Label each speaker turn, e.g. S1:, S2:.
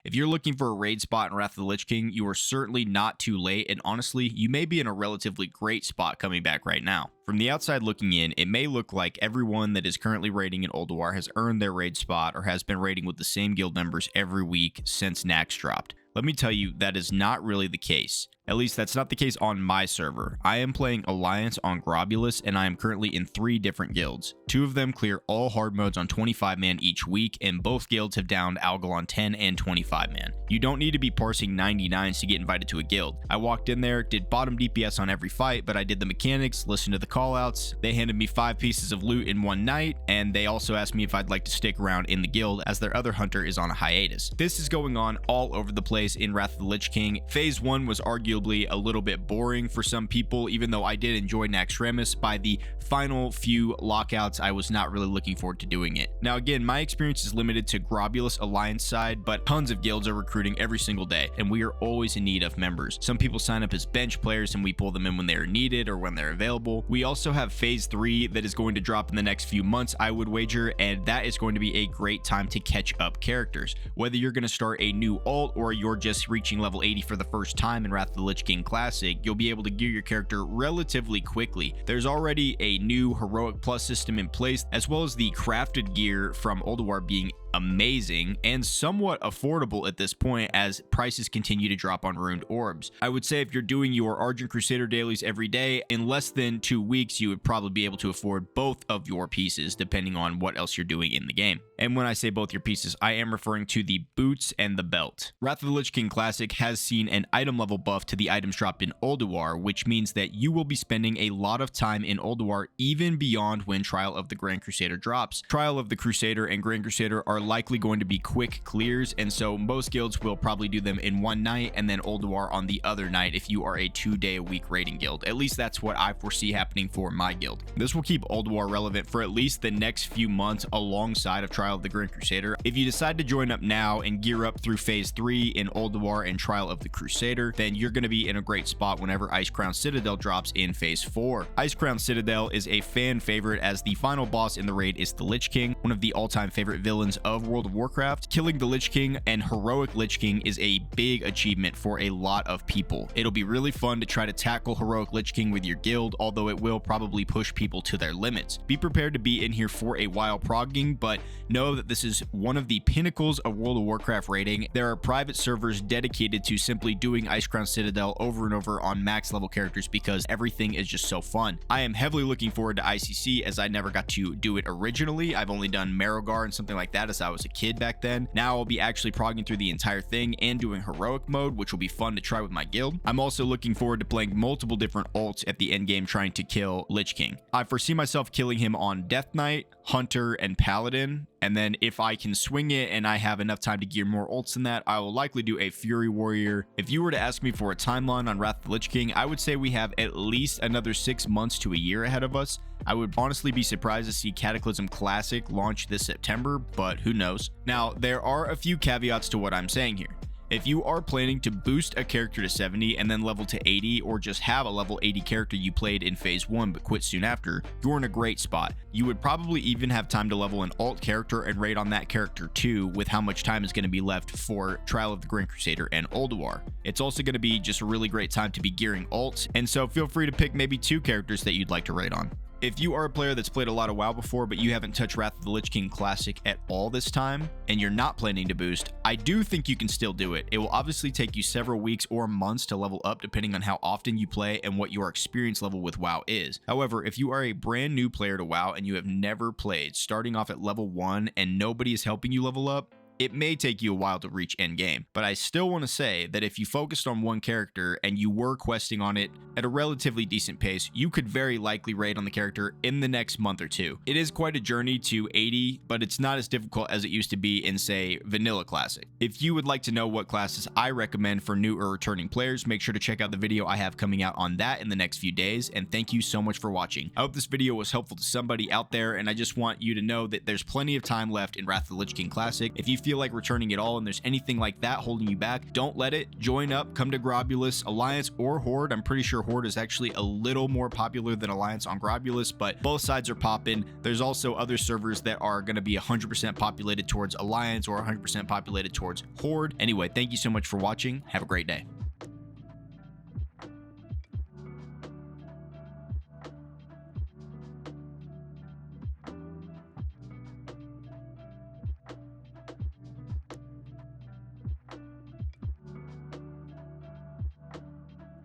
S1: If you're looking for a raid spot in Wrath of the Lich King, you are certainly not too late, and honestly, you may be in a relatively great spot coming back right now. From the outside looking in, it may look like everyone that is currently raiding in Ulduar has earned their raid spot or has been raiding with the same guild members every week since Nax dropped. Let me tell you, that is not really the case. At least that's not the case on my server. I am playing Alliance on Grobbulus, and I am currently in 3 different guilds. 2 of them clear all hard modes on 25-man each week, and both guilds have downed Algal on 10 and 25-man. You don't need to be parsing 99s to get invited to a guild. I walked in there, did bottom DPS on every fight, but I did the mechanics, listened to the callouts. They handed me 5 pieces of loot in one night, and they also asked me if I'd like to stick around in the guild as their other hunter is on a hiatus. This is going on all over the place in Wrath of the Lich King. Phase 1 was arguably a little bit boring for some people, even though I did enjoy Naxxramas. By the final few lockouts, I was not really looking forward to doing it. Now again, my experience is limited to Grobbulus Alliance side, but tons of guilds are recruiting every single day, and we are always in need of members. Some people sign up as bench players and we pull them in when they are needed or when they're available. We also have phase 3 that is going to drop in the next few months, I would wager, and that is going to be a great time to catch up characters. Whether you're going to start a new alt or you're just reaching level 80 for the first time in Wrath of the Lich King Classic, you'll be able to gear your character relatively quickly. There's already a new Heroic Plus system in place, as well as the crafted gear from Ulduar being amazing and somewhat affordable at this point as prices continue to drop on ruined orbs. I would say if you're doing your Argent Crusader dailies every day, in less than 2 weeks you would probably be able to afford both of your pieces depending on what else you're doing in the game. And when I say both your pieces, I am referring to the boots and the belt. Wrath of the Lich King Classic has seen an item level buff to the items dropped in Ulduar, which means that you will be spending a lot of time in Ulduar even beyond when Trial of the Grand Crusader drops. Trial of the Crusader and Grand Crusader are likely going to be quick clears, and so most guilds will probably do them in one night and then Ulduar on the other night if you are a 2-day-a-week raiding guild. At least that's what I foresee happening for my guild. This will keep Ulduar relevant for at least the next few months alongside of Trial of the Grand Crusader. If you decide to join up now and gear up through phase 3 in Ulduar and Trial of the Crusader, then you're going to be in a great spot whenever Icecrown Citadel drops in phase 4. Icecrown Citadel is a fan favorite as the final boss in the raid is the Lich King, one of the all-time favorite villains of World of Warcraft. Killing the Lich King and Heroic Lich King is a big achievement for a lot of people. It'll be really fun to try to tackle Heroic Lich King with your guild, although it will probably push people to their limits. Be prepared to be in here for a while progging, but know that this is one of the pinnacles of World of Warcraft raiding. There are private servers dedicated to simply doing Icecrown Citadel over and over on max level characters because everything is just so fun. I am heavily looking forward to ICC as I never got to do it originally. I've only done Marrowgar and something like that as I was a kid back then. Now I'll be actually progging through the entire thing and doing heroic mode, which will be fun to try with my guild. I'm also looking forward to playing multiple different ults at the end game trying to kill Lich King. I foresee myself killing him on Death Knight, Hunter, and Paladin, and then if I can swing it and I have enough time to gear more ults than that, I will likely do a Fury Warrior. If you were to ask me for a timeline on Wrath of the Lich King, I would say we have at least another 6 months to a year ahead of us. I would honestly be surprised to see Cataclysm Classic launch this September, but who knows. Now, there are a few caveats to what I'm saying here. If you are planning to boost a character to 70 and then level to 80, or just have a level 80 character you played in phase 1 but quit soon after, you're in a great spot. You would probably even have time to level an alt character and raid on that character too, with how much time is going to be left for Trial of the Grand Crusader and Ulduar. It's also going to be just a really great time to be gearing alts, and so feel free to pick maybe 2 characters that you'd like to raid on. If you are a player that's played a lot of WoW before, but you haven't touched Wrath of the Lich King Classic at all this time, and you're not planning to boost, I do think you can still do it. It will obviously take you several weeks or months to level up depending on how often you play and what your experience level with WoW is. However, if you are a brand new player to WoW and you have never played, starting off at level 1 and nobody is helping you level up, it may take you a while to reach endgame, but I still want to say that if you focused on one character and you were questing on it at a relatively decent pace, you could very likely raid on the character in the next month or 2. It is quite a journey to 80, but it's not as difficult as it used to be in, say, Vanilla Classic. If you would like to know what classes I recommend for new or returning players, make sure to check out the video I have coming out on that in the next few days, and thank you so much for watching. I hope this video was helpful to somebody out there, and I just want you to know that there's plenty of time left in Wrath of the Lich King Classic. If you feel feel like returning at all and there's anything like that holding you back, don't let it. Join up, come to Grobbulus, Alliance or Horde. I'm pretty sure Horde is actually a little more popular than Alliance on Grobbulus, but both sides are popping. There's also other servers that are going to be 100% populated towards Alliance or 100% populated towards Horde. Anyway, thank you so much for watching. Have a great day.